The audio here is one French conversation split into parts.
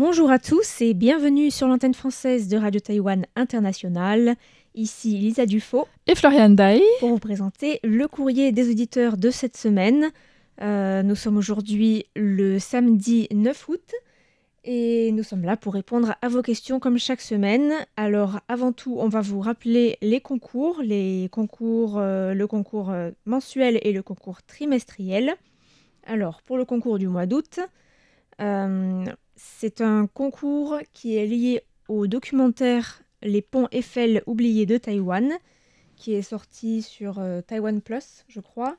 Bonjour à tous et bienvenue sur l'antenne française de Radio Taïwan International. Ici Lisa Dufaux et Floriane Day pour vous présenter le courrier des auditeurs de cette semaine. Nous sommes aujourd'hui le samedi 9 août et nous sommes là pour répondre à vos questions comme chaque semaine. Alors avant tout, on va vous rappeler le concours mensuel et le concours trimestriel. Alors pour le concours du mois d'août, c'est un concours qui est lié au documentaire Les ponts Eiffel oubliés de Taïwan, qui est sorti sur Taiwan Plus, je crois.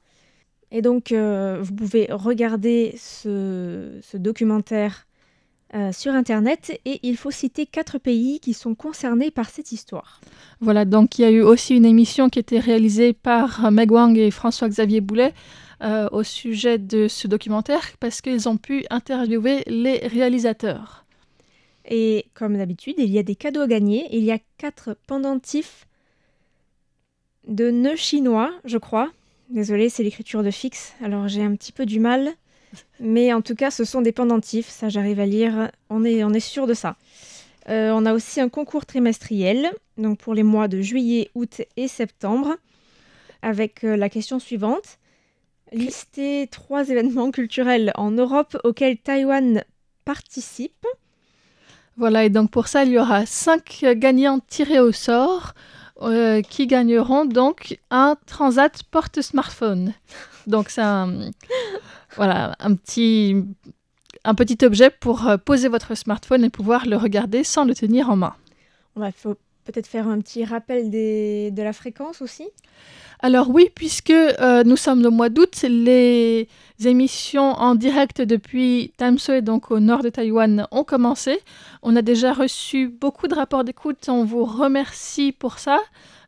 Et donc, vous pouvez regarder ce documentaire sur Internet et il faut citer 4 pays qui sont concernés par cette histoire. Voilà, donc il y a eu aussi une émission qui était réalisée par Meg Wang et François-Xavier Boulet au sujet de ce documentaire parce qu'ils ont pu interviewer les réalisateurs. Et comme d'habitude, il y a des cadeaux à gagner. Il y a 4 pendentifs de nœuds chinois, je crois. Désolée, c'est l'écriture de Fix, alors j'ai un petit peu du mal. Mais en tout cas, ce sont des pendentifs, ça j'arrive à lire, on est sûr de ça. On a aussi un concours trimestriel, donc pour les mois de juillet, août et septembre, avec la question suivante. Listez 3 événements culturels en Europe auxquels Taïwan participe. Voilà, et donc pour ça, il y aura 5 gagnants tirés au sort qui gagneront donc un Transat porte-smartphone. Donc c'est un petit objet pour poser votre smartphone et pouvoir le regarder sans le tenir en main. Il faut peut-être faire un petit rappel de la fréquence aussi. Alors oui, puisque nous sommes au mois d'août, les émissions en direct depuis Tamsui, donc au nord de Taïwan, ont commencé. On a déjà reçu beaucoup de rapports d'écoute, on vous remercie pour ça.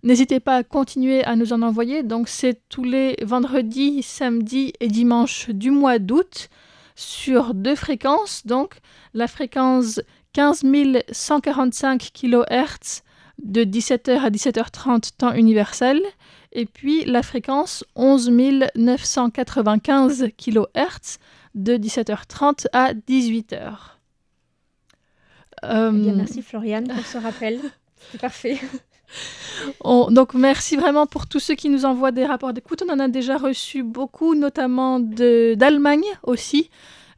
N'hésitez pas à continuer à nous en envoyer. Donc c'est tous les vendredis, samedis et dimanches du mois d'août sur 2 fréquences. Donc la fréquence 15 145 kHz de 17h à 17h30 temps universel. Et puis la fréquence 11 995 kHz de 17h30 à 18h. Bien, merci Floriane pour ce rappel, c'est parfait. Donc merci vraiment pour tous ceux qui nous envoient des rapports d'écoute. On en a déjà reçu beaucoup, notamment d'Allemagne aussi.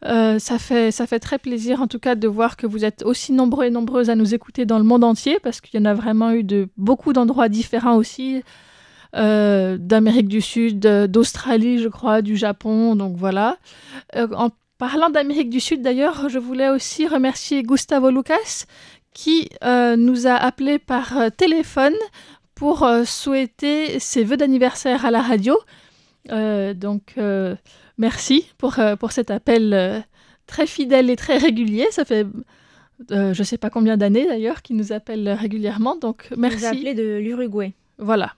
Ça fait très plaisir en tout cas de voir que vous êtes aussi nombreux et nombreuses à nous écouter dans le monde entier, parce qu'il y en a vraiment eu de beaucoup d'endroits différents aussi. D'Amérique du Sud, d'Australie, je crois, du Japon, donc voilà. En parlant d'Amérique du Sud, d'ailleurs, je voulais aussi remercier Gustavo Lucas, qui nous a appelés par téléphone pour souhaiter ses vœux d'anniversaire à la radio. Donc, merci pour cet appel très fidèle et très régulier. Ça fait... je ne sais pas combien d'années, d'ailleurs, qu'il nous appelle régulièrement, donc merci. Il nous a appelé de l'Uruguay. Voilà.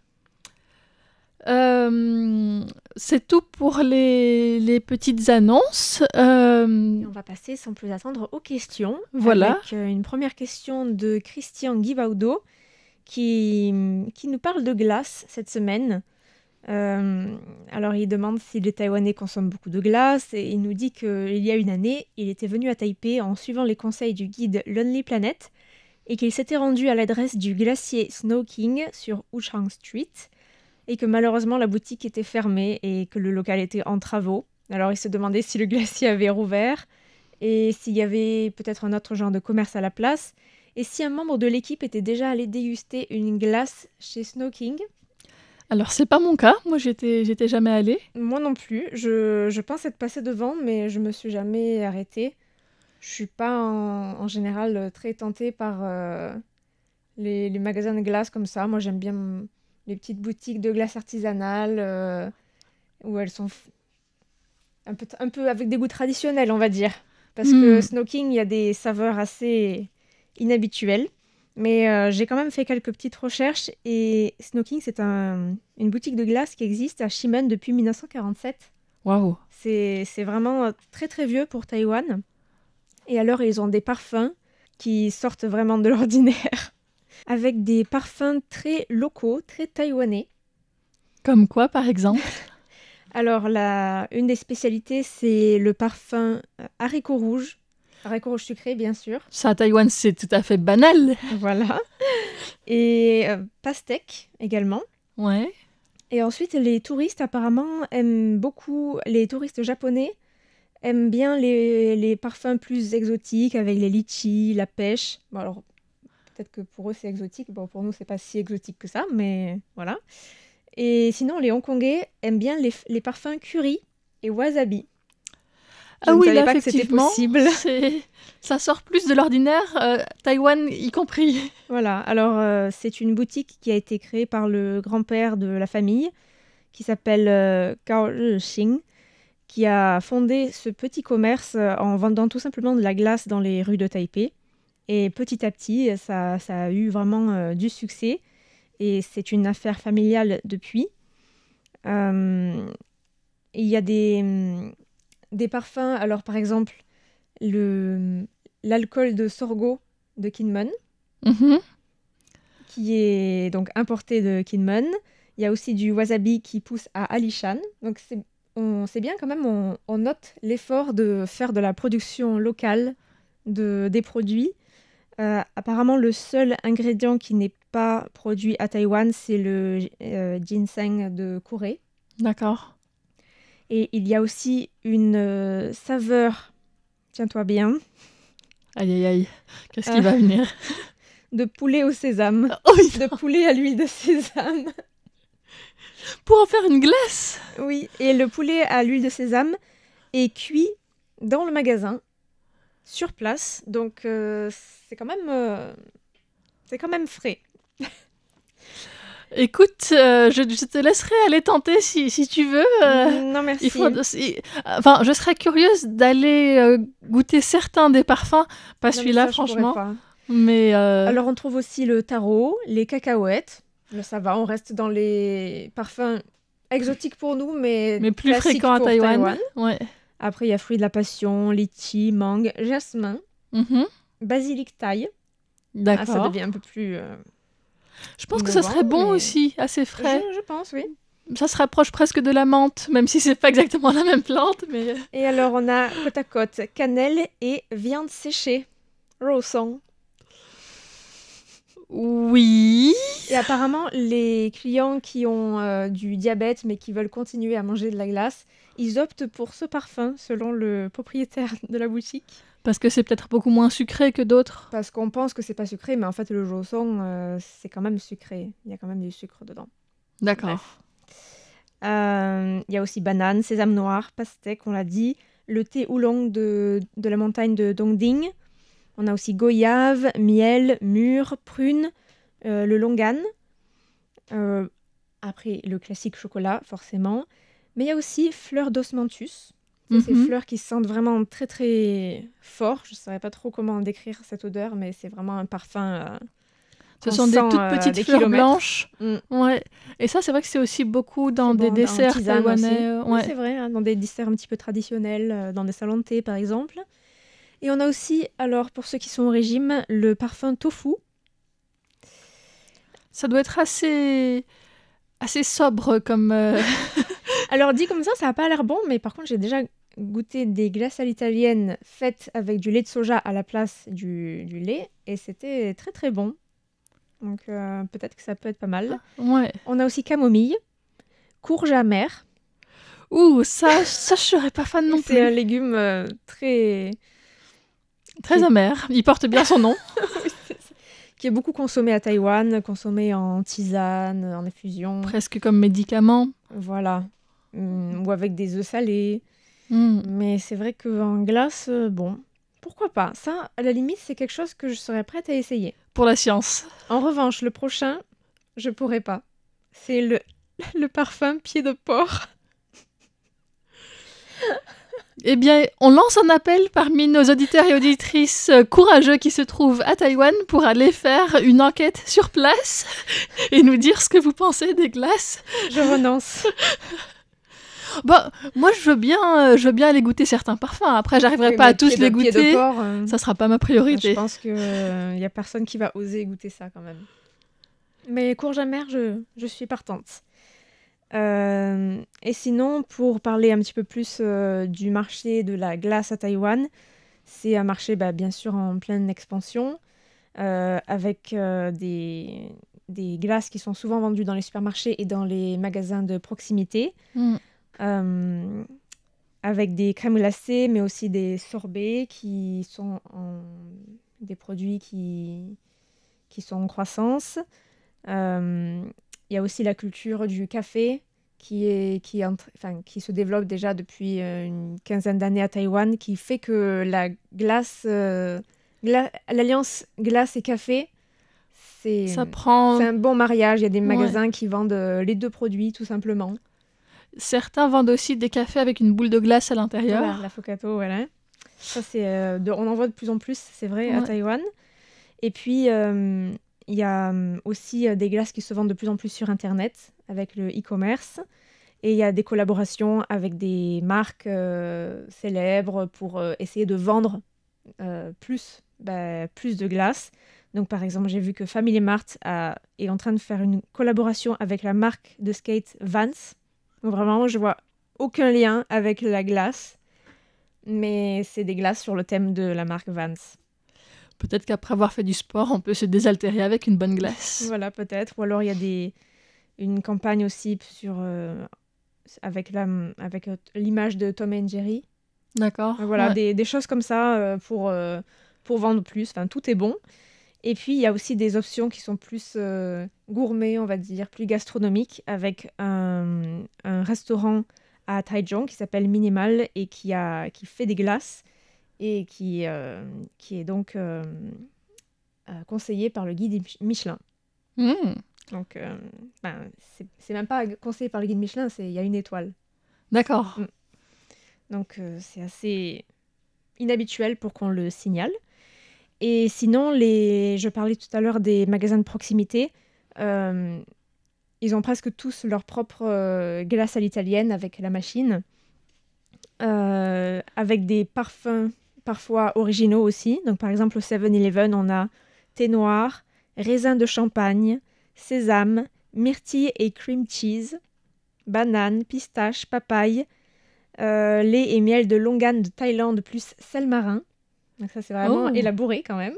C'est tout pour les petites annonces. On va passer sans plus attendre aux questions. Voilà. Avec une première question de Christian Guivaudo qui nous parle de glace cette semaine. Alors il demande si les Taïwanais consomment beaucoup de glace et il nous dit qu'il y a une année, il était venu à Taipei en suivant les conseils du guide Lonely Planet et qu'il s'était rendu à l'adresse du glacier Snow King sur Wuchang Street. Et que malheureusement la boutique était fermée et que le local était en travaux. Alors il se demandait si le glacier avait rouvert et s'il y avait peut-être un autre genre de commerce à la place et si un membre de l'équipe était déjà allé déguster une glace chez Snow King. Alors c'est pas mon cas, moi j'étais jamais allée. Moi non plus, je pense être passée devant mais je me suis jamais arrêtée. Je suis pas en général très tentée par les magasins de glace comme ça. Moi j'aime bien les petites boutiques de glace artisanale où elles sont un peu avec des goûts traditionnels, on va dire. Parce que Snow King, il y a des saveurs assez inhabituelles. Mais j'ai quand même fait quelques petites recherches et Snow King, c'est une boutique de glace qui existe à Ximen depuis 1947. Waouh! C'est vraiment très très vieux pour Taïwan. Et alors, ils ont des parfums qui sortent vraiment de l'ordinaire. Avec des parfums très locaux, très taïwanais. Comme quoi, par exemple? Alors, une des spécialités, c'est le parfum haricot rouge. Réconfort sucré, bien sûr. Ça, à Taïwan, c'est tout à fait banal. Voilà. Et pastèque également. Ouais. Et ensuite, les touristes apparemment aiment beaucoup, les touristes japonais aiment bien les parfums plus exotiques avec les litchis, la pêche. Bon, alors, peut-être que pour eux c'est exotique. Bon, pour nous, c'est pas si exotique que ça, mais voilà. Et sinon, les Hongkongais aiment bien les parfums curry et wasabi. Je Ah ne oui, savais là, pas que c'était effectivement, possible. ça sort plus de l'ordinaire, Taïwan y compris. Voilà, alors c'est une boutique qui a été créée par le grand-père de la famille, qui s'appelle Gao Rixing, qui a fondé ce petit commerce en vendant tout simplement de la glace dans les rues de Taipei. Et petit à petit, ça a eu vraiment du succès. Et c'est une affaire familiale depuis. Il y a des parfums. Alors, par exemple, l'alcool de sorgho de Kinmen, Mhm. qui est donc importé de Kinmen. Il y a aussi du wasabi qui pousse à Alishan. Donc, c'est bien quand même, on note l'effort de faire de la production locale des produits. Apparemment, le seul ingrédient qui n'est pas produit à Taïwan, c'est le ginseng de Corée. D'accord. Et il y a aussi une saveur, tiens-toi bien, Aïe, aïe, aïe. Qu'est-ce qui euh, va venir? de poulet au sésame. Oh oui, De poulet à l'huile de sésame. pour en faire une glace. Oui, et le poulet à l'huile de sésame est cuit dans le magasin, sur place. Donc, c'est quand même frais. Écoute, je te laisserai aller tenter si tu veux. Non, merci. Enfin, je serais curieuse d'aller goûter certains des parfums, pas Non, mais celui-là, ça, je pourrais franchement. pas. Mais Alors, on trouve aussi le taro, les cacahuètes. Là, ça va, on reste dans les parfums exotiques pour nous, mais plus classiques fréquents à pour Taïwan. Ouais. Après, il y a fruits de la passion, litchi, mangue, jasmin, Mhm. basilic thaï. Ah, ça D'accord. devient un peu plus Je pense que ça innovant, serait bon mais aussi, assez frais. je pense, oui. Ça se rapproche presque de la menthe, même si c'est pas exactement la même plante, mais... Et alors, on a côte à côte cannelle et viande séchée, rosong. Oui. Et apparemment, les clients qui ont du diabète mais qui veulent continuer à manger de la glace, ils optent pour ce parfum, selon le propriétaire de la boutique. Parce que c'est peut-être beaucoup moins sucré que d'autres. Parce qu'on pense que c'est pas sucré, mais en fait, le rosong, c'est quand même sucré. Il y a quand même du sucre dedans. D'accord. Il y a aussi banane, sésame noir, pastèque, on l'a dit. Le thé oolong de la montagne de Dongding. On a aussi goyave, miel, mûre, prune, le longan. Après, le classique chocolat, forcément. Mais il y a aussi fleurs d'osmanthus. C'est ces Mhm. fleurs qui sentent vraiment très très fort. Je ne saurais pas trop comment décrire cette odeur, mais c'est vraiment un parfum Ce qu'on sont des sent, toutes petites des fleurs kilomètres. blanches. Mm. Ouais. Et ça, c'est vrai que c'est aussi beaucoup dans C'est des bon, desserts en tisane aussi. taïwanais. Oui, Ouais. c'est vrai, hein, dans des desserts un petit peu traditionnels, dans des salons de thé par exemple. Et on a aussi, alors pour ceux qui sont au régime, le parfum tofu. Ça doit être assez sobre comme... Alors dit comme ça n'a pas l'air bon, mais par contre j'ai déjà goûté des glaces à l'italienne faites avec du lait de soja à la place du lait, et c'était très très bon. Donc peut-être que ça peut être pas mal. Ouais. On a aussi camomille, courge amère. Ouh, ça, je serais pas fan non C'est un plus. légume très Très amer. Il porte bien son nom. qui est beaucoup consommé à Taïwan, consommé en tisane, en infusion. Presque comme médicament. Voilà. Ou avec des œufs salés. Mm. Mais c'est vrai qu'en glace, bon, pourquoi pas. Ça, à la limite, c'est quelque chose que je serais prête à essayer. Pour la science. En revanche, le prochain, je pourrais pas. C'est le parfum pied de porc. Eh bien, on lance un appel parmi nos auditeurs et auditrices courageux qui se trouvent à Taïwan pour aller faire une enquête sur place et nous dire ce que vous pensez des glaces. Je renonce. Bon, moi, je veux bien aller goûter certains parfums. Après, j'arriverai Oui, pas à mais tous les pied de goûter. porc, Ça sera pas ma je priorité. pense qu'il y a personne qui va oser goûter ça quand même. Mais courge amère, je suis partante. Et sinon, pour parler un petit peu plus du marché de la glace à Taïwan, C'est un marché, bien sûr, en pleine expansion, avec des glaces qui sont souvent vendues dans les supermarchés et dans les magasins de proximité, euh, avec des crèmes glacées, mais aussi des sorbets qui sont des produits qui sont en croissance. Il y a aussi la culture du café qui se développe déjà depuis une quinzaine d'années à Taïwan, qui fait que la glace, l'alliance glace et café, c'est Ça prend... c'est un bon mariage. Il y a des magasins qui vendent les deux produits, tout simplement. Certains vendent aussi des cafés avec une boule de glace à l'intérieur. Voilà, l'affogato, voilà. Ça, on en voit de plus en plus, c'est vrai, à Taïwan. Et puis, il y a aussi des glaces qui se vendent de plus en plus sur Internet, avec le e-commerce. Et il y a des collaborations avec des marques célèbres pour essayer de vendre plus de glace. Donc, par exemple, j'ai vu que Family Mart est en train de faire une collaboration avec la marque de skate Vans. Donc, vraiment, je vois aucun lien avec la glace, mais c'est des glaces sur le thème de la marque Vans. Peut-être qu'après avoir fait du sport, on peut se désaltérer avec une bonne glace. Voilà, peut-être. Ou alors, il y a une campagne aussi avec l'image de Tom et Jerry. D'accord. Voilà, des choses comme ça pour vendre plus. Enfin, tout est bon. Et puis, il y a aussi des options qui sont plus gourmets, on va dire, plus gastronomiques, avec un restaurant à Taichung qui s'appelle Minimal et qui fait des glaces et qui est donc conseillé par le guide Michelin. Donc, c'est même pas conseillé par le guide Michelin, il y a une étoile. D'accord. Donc, c'est assez inhabituel pour qu'on le signale. Et sinon, je parlais tout à l'heure des magasins de proximité. Ils ont presque tous leur propre glace à l'italienne avec la machine, avec des parfums parfois originaux aussi. Donc, par exemple, au 7-Eleven, on a thé noir, raisin de champagne, sésame, myrtille et cream cheese, banane, pistache, papaye, lait et miel de longan de Thaïlande plus sel marin. Donc ça, c'est vraiment élaboré quand même.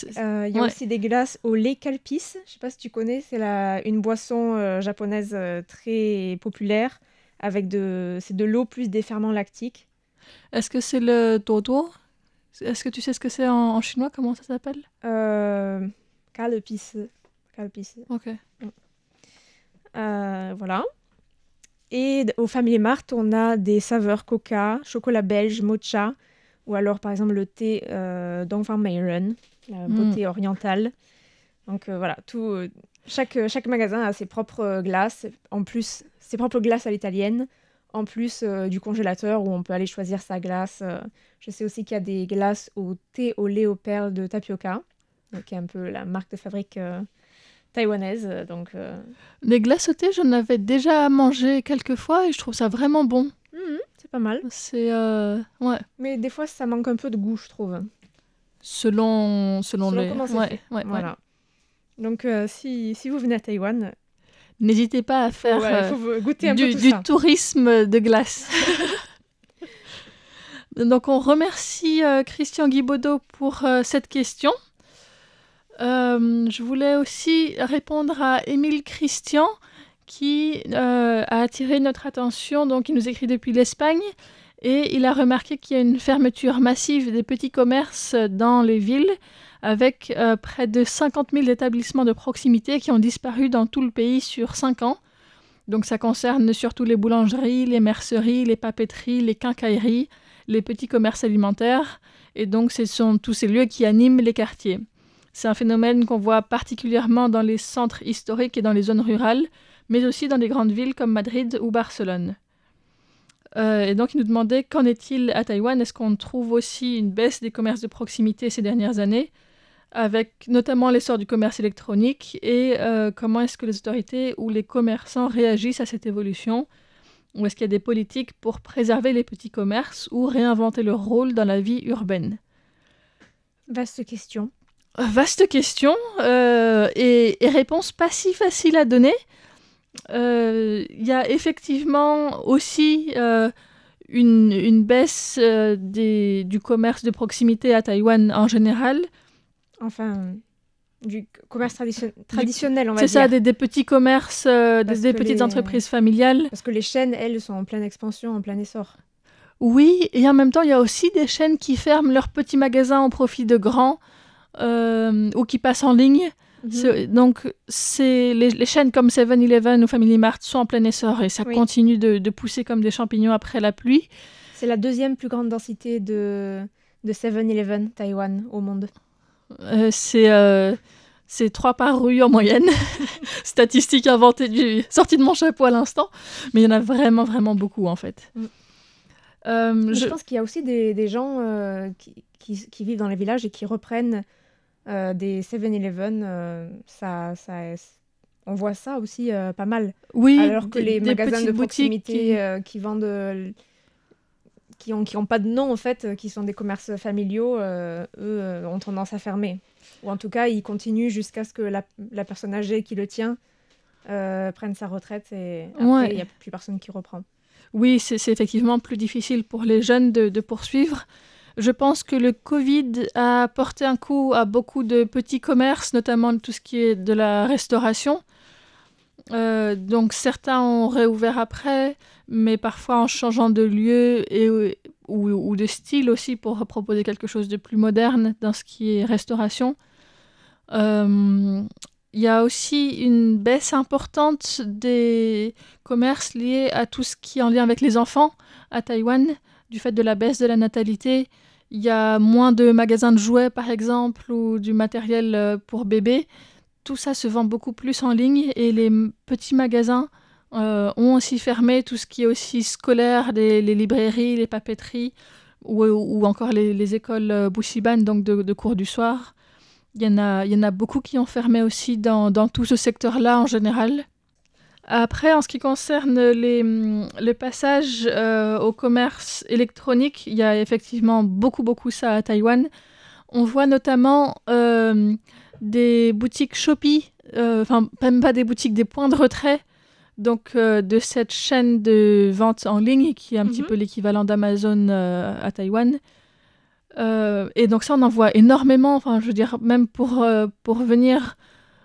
Il y a aussi des glaces au lait calpis. Je ne sais pas si tu connais, c'est une boisson japonaise très populaire. C'est de l'eau plus des ferments lactiques. Est-ce que c'est le dodo? Est-ce que tu sais ce que c'est en chinois? Comment ça s'appelle? Calpis. Ok. Voilà. Et au Family Mart, on a des saveurs coca, chocolat belge, mocha, ou alors par exemple le thé Dongfang Meiren, la beauté orientale. Donc voilà, chaque magasin a ses propres glaces, en plus ses propres glaces à l'italienne, en plus du congélateur où on peut aller choisir sa glace. Je sais aussi qu'il y a des glaces au thé au lait aux perles de tapioca, qui est un peu la marque de fabrique taïwanaise. Les glaces au thé, j'en avais déjà mangé quelques fois et je trouve ça vraiment bon. C'est pas mal. C'est ouais. Mais des fois, ça manque un peu de goût, je trouve. Selon les... comment c'est fait. Voilà. Donc, si vous venez à Taïwan, n'hésitez pas à faire il faut goûter un peu tout du ça. tourisme de glace. Donc, on remercie Christian Guibaudot pour cette question. Je voulais aussi répondre à Émile Christian qui a attiré notre attention. Donc, il nous écrit depuis l'Espagne et il a remarqué qu'il y a une fermeture massive des petits commerces dans les villes avec près de 50 000 établissements de proximité qui ont disparu dans tout le pays sur 5 ans. Donc, ça concerne surtout les boulangeries, les merceries, les papeteries, les quincailleries, les petits commerces alimentaires. Et donc, ce sont tous ces lieux qui animent les quartiers. C'est un phénomène qu'on voit particulièrement dans les centres historiques et dans les zones rurales, mais aussi dans les grandes villes comme Madrid ou Barcelone. Et donc, il nous demandait qu'en est-il à Taïwan? Est-ce qu'on trouve aussi une baisse des commerces de proximité ces dernières années, avec notamment l'essor du commerce électronique, et comment est-ce que les autorités ou les commerçants réagissent à cette évolution? Ou est-ce qu'il y a des politiques pour préserver les petits commerces ou réinventer leur rôle dans la vie urbaine? Vaste question. Vaste question et réponse pas si facile à donner. Il y a effectivement aussi une baisse du commerce de proximité à Taïwan en général. Enfin, du commerce traditionnel, on va dire. C'est ça, des petits commerces, des petites entreprises familiales. Parce que les chaînes, elles, sont en pleine expansion, en plein essor. Oui, et en même temps, il y a aussi des chaînes qui ferment leurs petits magasins au profit de grands ou qui passent en ligne. Donc, les chaînes comme 7-Eleven ou Family Mart sont en plein essor et ça continue de pousser comme des champignons après la pluie. C'est la deuxième plus grande densité de 7-Eleven, Taïwan, au monde. C'est 3 par rue en moyenne. Statistique sortie de mon chapeau à l'instant. Mais il y en a vraiment, vraiment beaucoup, en fait. Je pense qu'il y a aussi des gens qui vivent dans les villages et qui reprennent des 7-Eleven. On voit ça aussi pas mal. Oui, alors que les magasins de proximité qui vendent... qui ont pas de nom, en fait, qui sont des commerces familiaux, eux, ont tendance à fermer. Ou en tout cas, ils continuent jusqu'à ce que la personne âgée qui le tient prenne sa retraite et après, il n'y a plus personne qui reprend. Oui, c'est effectivement plus difficile pour les jeunes de poursuivre. Je pense que le Covid a porté un coup à beaucoup de petits commerces, notamment tout ce qui est de la restauration. Donc certains ont réouvert après, mais parfois en changeant de lieu ou de style aussi pour proposer quelque chose de plus moderne dans ce qui est restauration. Il y a aussi une baisse importante des commerces liés à tout ce qui est en lien avec les enfants à Taïwan, du fait de la baisse de la natalité. Il y a moins de magasins de jouets, par exemple, ou du matériel pour bébés. Tout ça se vend beaucoup plus en ligne et les petits magasins ont aussi fermé tout ce qui est aussi scolaire, les librairies, les papeteries ou encore les écoles Bushiban, donc de cours du soir. Il y en a beaucoup qui ont fermé aussi dans tout ce secteur-là en général. Après, en ce qui concerne le passage au commerce électronique, il y a effectivement beaucoup ça à Taïwan. On voit notamment des boutiques Shopee, enfin même pas des boutiques, des points de retrait donc, de cette chaîne de vente en ligne qui est un petit peu l'équivalent d'Amazon à Taïwan. Et donc ça, on en voit énormément. Enfin, je veux dire, même pour venir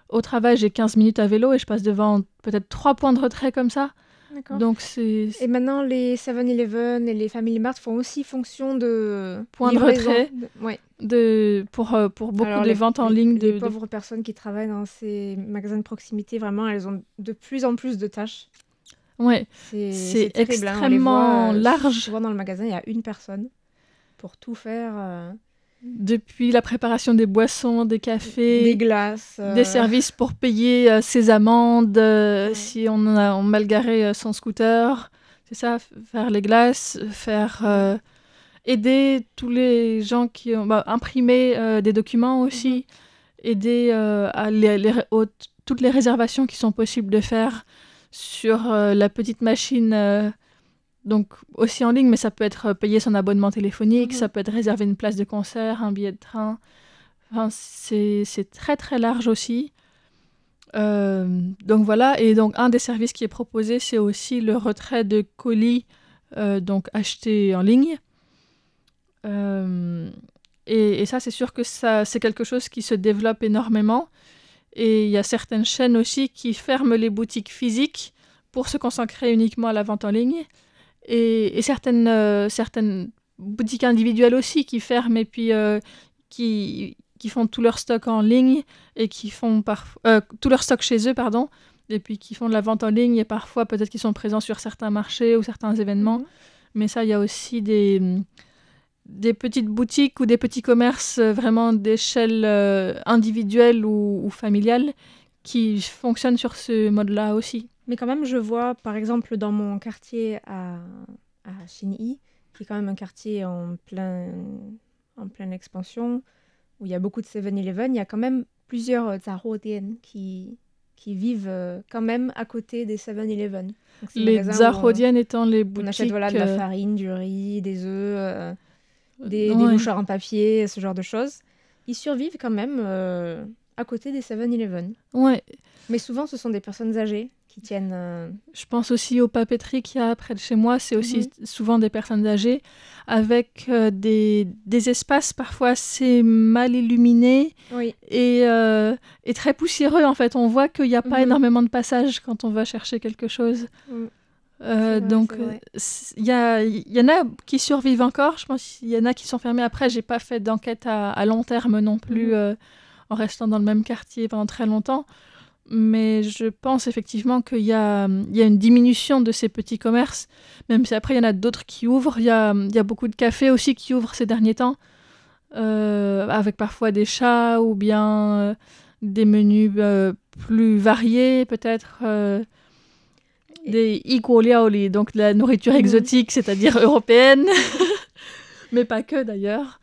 au travail, j'ai 15 minutes à vélo et je passe devant peut-être 3 points de retrait comme ça. D'accord. Donc Et maintenant, les 7-Eleven et les Family Mart font aussi fonction de points de retrait pour beaucoup Alors, de ventes en ligne. Les pauvres personnes qui travaillent dans ces magasins de proximité, vraiment, elles ont de plus en plus de tâches. Ouais, c'est extrêmement large. Souvent dans le magasin, il y a une personne pour tout faire. Depuis la préparation des boissons, des cafés, des glaces, des services pour payer ses amendes, si on a mal garé son scooter, c'est ça, faire les glaces, faire aider tous les gens qui ont imprimé des documents aussi, aider à toutes les réservations qui sont possibles de faire sur la petite machine. Donc aussi en ligne, mais ça peut être payer son abonnement téléphonique, ça peut être réserver une place de concert, un billet de train. Enfin, c'est très très large aussi. Donc voilà, et donc un des services qui est proposé, c'est aussi le retrait de colis donc achetés en ligne. Et ça, c'est sûr que c'est quelque chose qui se développe énormément. Et il y a certaines chaînes aussi qui ferment les boutiques physiques pour se consacrer uniquement à la vente en ligne. Et certaines boutiques individuelles aussi qui ferment et puis qui font tout leur stock en ligne et qui font tout leur stock chez eux, pardon, et puis qui font de la vente en ligne et parfois peut-être qu'ils sont présents sur certains marchés ou certains événements. Mais ça, il y a aussi des petites boutiques ou des petits commerces vraiment d'échelle individuelle ou familiale qui fonctionnent sur ce mode-là aussi. Mais quand même, je vois, par exemple, dans mon quartier à Xinyi, qui est quand même un quartier en pleine expansion, où il y a beaucoup de 7-Eleven, il y a quand même plusieurs Zahodian qui vivent quand même à côté des 7-Eleven. Les Zahodian étant les boutiques... On achète de la farine, du riz, des œufs, des mouchoirs en papier, ce genre de choses. Ils survivent quand même à côté des 7-Eleven. Ouais. Mais souvent, ce sont des personnes âgées qui tiennent... Je pense aussi aux papeteries qu'il y a près de chez moi. C'est aussi souvent des personnes âgées avec des espaces parfois assez mal illuminés et très poussiéreux. En fait, on voit qu'il n'y a pas énormément de passages quand on va chercher quelque chose. Donc, il y en a qui survivent encore. Je pense qu'il y en a qui sont fermés. Après, j'ai pas fait d'enquête à long terme non plus en restant dans le même quartier pendant très longtemps. Mais je pense effectivement qu'il y a une diminution de ces petits commerces, même si après il y en a d'autres qui ouvrent. Il y a beaucoup de cafés aussi qui ouvrent ces derniers temps, avec parfois des chats ou bien des menus plus variés, peut-être des ikuoliaoli, donc de la nourriture exotique, c'est-à-dire européenne, mais pas que d'ailleurs.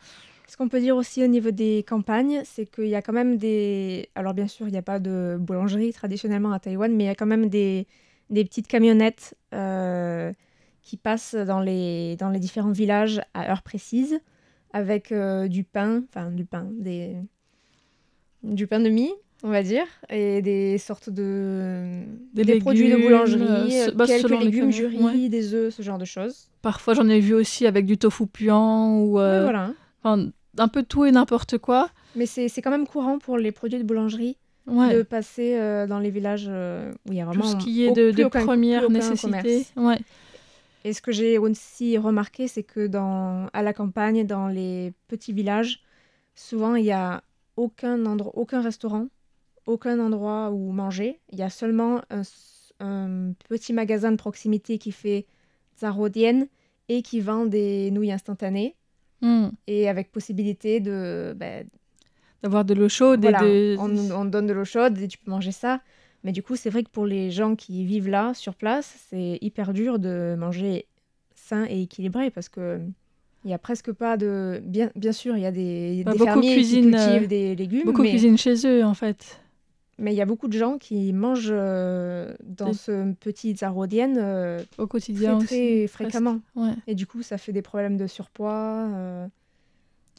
Ce qu'on peut dire aussi au niveau des campagnes, c'est qu'il y a quand même des... Alors bien sûr, il n'y a pas de boulangerie traditionnellement à Taïwan, mais il y a quand même des petites camionnettes qui passent dans les différents villages à heure précise, avec du pain de mie, on va dire, et des sortes des légumes, produits de boulangerie, quelques légumes, du riz, des œufs, ce genre de choses. Parfois, j'en ai vu aussi avec du tofu puant ou... voilà. Un peu tout et n'importe quoi. Mais c'est quand même courant pour les produits de boulangerie de passer dans les villages où il y a vraiment tout ce qui est de première nécessité. Et ce que j'ai aussi remarqué, c'est que à la campagne, dans les petits villages, souvent il n'y a aucun restaurant, aucun endroit où manger. Il y a seulement un petit magasin de proximité qui fait zarodien et qui vend des nouilles instantanées. Et avec possibilité d'avoir de l'eau chaude. Voilà, on donne de l'eau chaude et tu peux manger ça. Mais du coup, c'est vrai que pour les gens qui vivent là, sur place, c'est hyper dur de manger sain et équilibré parce que il n'y a presque pas de... Bien sûr, il y a des fermiers qui cultivent des légumes. Beaucoup cuisinent chez eux, en fait. Mais il y a beaucoup de gens qui mangent dans ce petit zarodien au quotidien très fréquemment. Ouais. Et du coup, ça fait des problèmes de surpoids.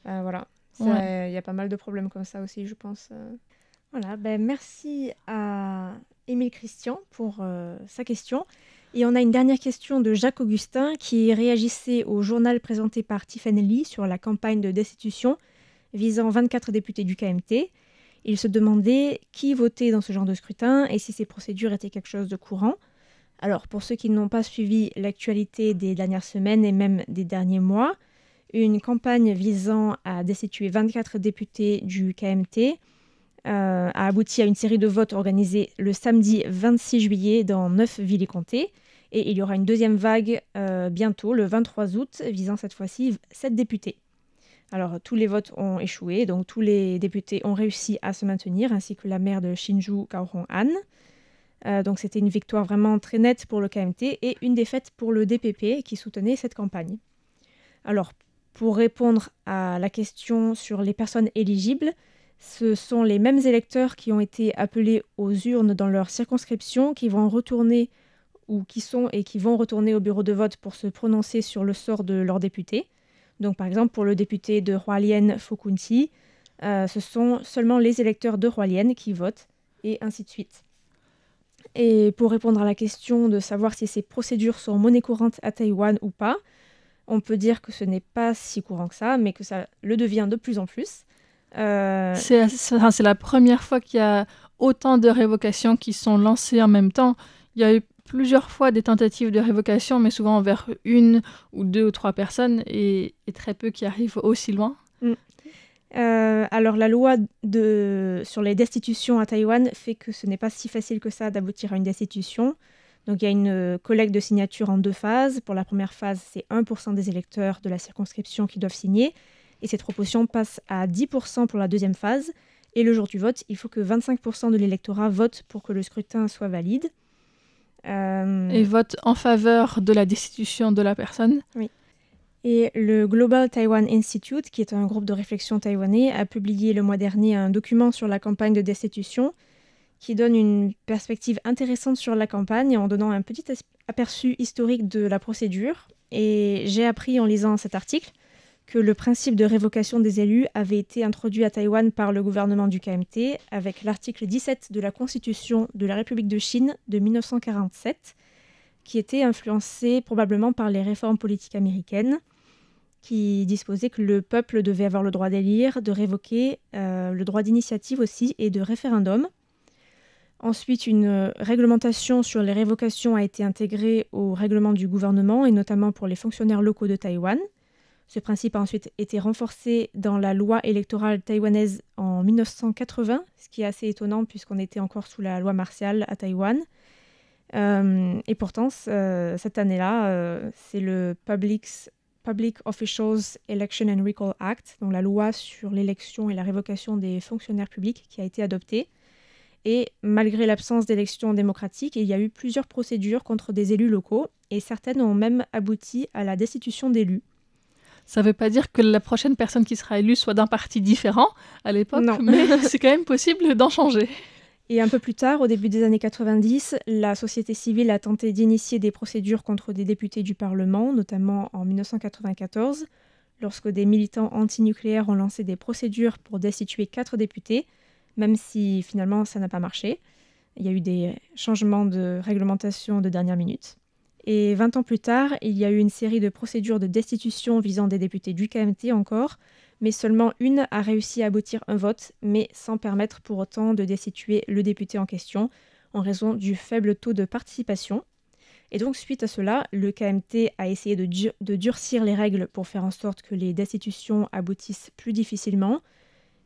Voilà. Il y a pas mal de problèmes comme ça aussi, je pense. Voilà. Merci à Émile Christian pour sa question. Et on a une dernière question de Jacques Augustin qui réagissait au journal présenté par Tiffany Lee sur la campagne de destitution visant 24 députés du KMT. Il se demandait qui votait dans ce genre de scrutin et si ces procédures étaient quelque chose de courant. Alors, pour ceux qui n'ont pas suivi l'actualité des dernières semaines et même des derniers mois, une campagne visant à destituer 24 députés du KMT a abouti à une série de votes organisés le samedi 26 juillet dans 9 villes et comtés. Et il y aura une deuxième vague bientôt, le 23 août, visant cette fois-ci 7 députés. Alors, tous les votes ont échoué, donc tous les députés ont réussi à se maintenir, ainsi que la maire de Hsinchu, Cao Hong-an. Donc, c'était une victoire vraiment très nette pour le KMT et une défaite pour le DPP qui soutenait cette campagne. Alors, pour répondre à la question sur les personnes éligibles, ce sont les mêmes électeurs qui ont été appelés aux urnes dans leur circonscription qui vont retourner ou qui vont retourner au bureau de vote pour se prononcer sur le sort de leurs députés. Donc, par exemple, pour le député de Hualien, Fokunti, ce sont seulement les électeurs de Hualien qui votent, et ainsi de suite. Et pour répondre à la question de savoir si ces procédures sont monnaie courante à Taïwan ou pas, on peut dire que ce n'est pas si courant que ça, mais que ça le devient de plus en plus. C'est la première fois qu'il y a autant de révocations qui sont lancées en même temps. Il y a eu plusieurs fois des tentatives de révocation, mais souvent envers 1 ou 2 ou 3 personnes et très peu qui arrivent aussi loin. Alors la loi sur les destitutions à Taïwan fait que ce n'est pas si facile que ça d'aboutir à une destitution. Donc il y a une collecte de signatures en 2 phases. Pour la première phase, c'est 1% des électeurs de la circonscription qui doivent signer. Et cette proportion passe à 10% pour la deuxième phase. Et le jour du vote, il faut que 25% de l'électorat vote pour que le scrutin soit valide. Et vote en faveur de la destitution de la personne. Oui. Et le Global Taiwan Institute, qui est un groupe de réflexion taïwanais, a publié le mois dernier un document sur la campagne de destitution qui donne une perspective intéressante sur la campagne en donnant un petit aperçu historique de la procédure. Et j'ai appris en lisant cet article que le principe de révocation des élus avait été introduit à Taïwan par le gouvernement du KMT avec l'article 17 de la Constitution de la République de Chine de 1947, qui était influencé probablement par les réformes politiques américaines, qui disposait que le peuple devait avoir le droit d'élire, de révoquer, le droit d'initiative aussi et de référendum. Ensuite, une réglementation sur les révocations a été intégrée au règlement du gouvernement et notamment pour les fonctionnaires locaux de Taïwan. Ce principe a ensuite été renforcé dans la loi électorale taïwanaise en 1980, ce qui est assez étonnant puisqu'on était encore sous la loi martiale à Taïwan. Et pourtant, cette année-là, c'est le Public Officials Election and Recall Act, donc la loi sur l'élection et la révocation des fonctionnaires publics qui a été adoptée. Et malgré l'absence d'élections démocratiques, il y a eu plusieurs procédures contre des élus locaux et certaines ont même abouti à la destitution d'élus. Ça ne veut pas dire que la prochaine personne qui sera élue soit d'un parti différent à l'époque, mais c'est quand même possible d'en changer. Et un peu plus tard, au début des années 90, la société civile a tenté d'initier des procédures contre des députés du Parlement, notamment en 1994, lorsque des militants antinucléaires ont lancé des procédures pour destituer 4 députés, même si finalement ça n'a pas marché. Il y a eu des changements de réglementation de dernière minute. Et 20 ans plus tard, il y a eu une série de procédures de destitution visant des députés du KMT encore, mais seulement une a réussi à aboutir un vote, mais sans permettre pour autant de destituer le député en question, en raison du faible taux de participation. Et donc, suite à cela, le KMT a essayé de durcir les règles pour faire en sorte que les destitutions aboutissent plus difficilement.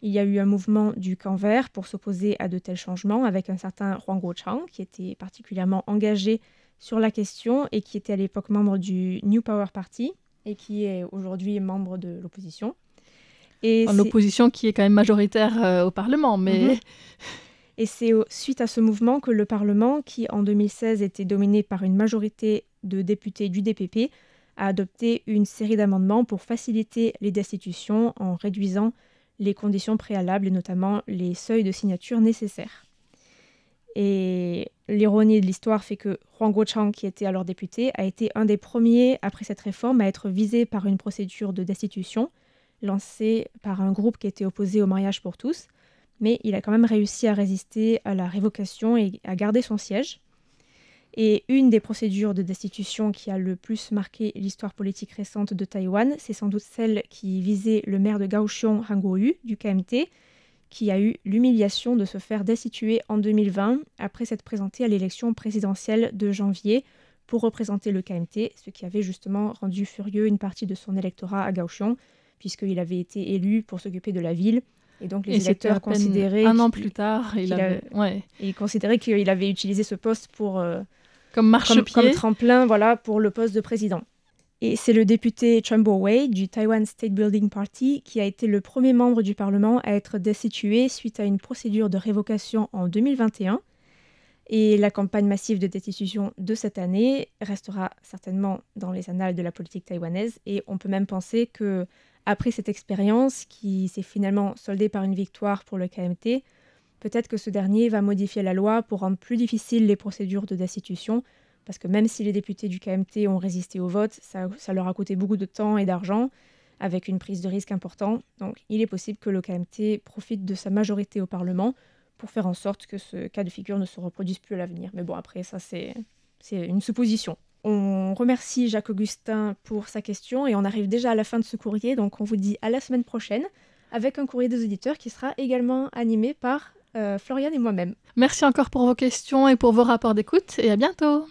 Il y a eu un mouvement du camp vert pour s'opposer à de tels changements, avec un certain Huang Guochang, qui était particulièrement engagé sur la question et qui était à l'époque membre du New Power Party et qui est aujourd'hui membre de l'opposition. L'opposition qui est quand même majoritaire au Parlement, mais... Et c'est suite à ce mouvement que le Parlement, qui en 2016 était dominé par une majorité de députés du DPP, a adopté une série d'amendements pour faciliter les destitutions en réduisant les conditions préalables et notamment les seuils de signature nécessaires. Et l'ironie de l'histoire fait que Huang Guochang, qui était alors député, a été un des premiers, après cette réforme, à être visé par une procédure de destitution lancée par un groupe qui était opposé au mariage pour tous. Mais il a quand même réussi à résister à la révocation et à garder son siège. Et une des procédures de destitution qui a le plus marqué l'histoire politique récente de Taïwan, c'est sans doute celle qui visait le maire de Kaohsiung, Han Kuo-yu, du KMT, qui a eu l'humiliation de se faire destituer en 2020 après s'être présenté à l'élection présidentielle de janvier pour représenter le KMT, ce qui avait justement rendu furieux une partie de son électorat à Kaohsiung, puisqu'il avait été élu pour s'occuper de la ville. Et donc les électeurs considéraient un an plus tard, il considérait qu'il avait utilisé ce poste pour comme marchepied, comme tremplin, voilà, pour le poste de président. Et c'est le député Chen Bo-wei du Taiwan State Building Party qui a été le premier membre du Parlement à être destitué suite à une procédure de révocation en 2021. Et la campagne massive de destitution de cette année restera certainement dans les annales de la politique taïwanaise. Et on peut même penser que après cette expérience, qui s'est finalement soldée par une victoire pour le KMT, peut-être que ce dernier va modifier la loi pour rendre plus difficiles les procédures de destitution, parce que même si les députés du KMT ont résisté au vote, ça leur a coûté beaucoup de temps et d'argent, avec une prise de risque importante. Donc il est possible que le KMT profite de sa majorité au Parlement pour faire en sorte que ce cas de figure ne se reproduise plus à l'avenir. Mais bon, après, ça, c'est une supposition. On remercie Jacques-Augustin pour sa question et on arrive déjà à la fin de ce courrier, donc on vous dit à la semaine prochaine avec un courrier des auditeurs qui sera également animé par Floriane et moi-même. Merci encore pour vos questions et pour vos rapports d'écoute et à bientôt.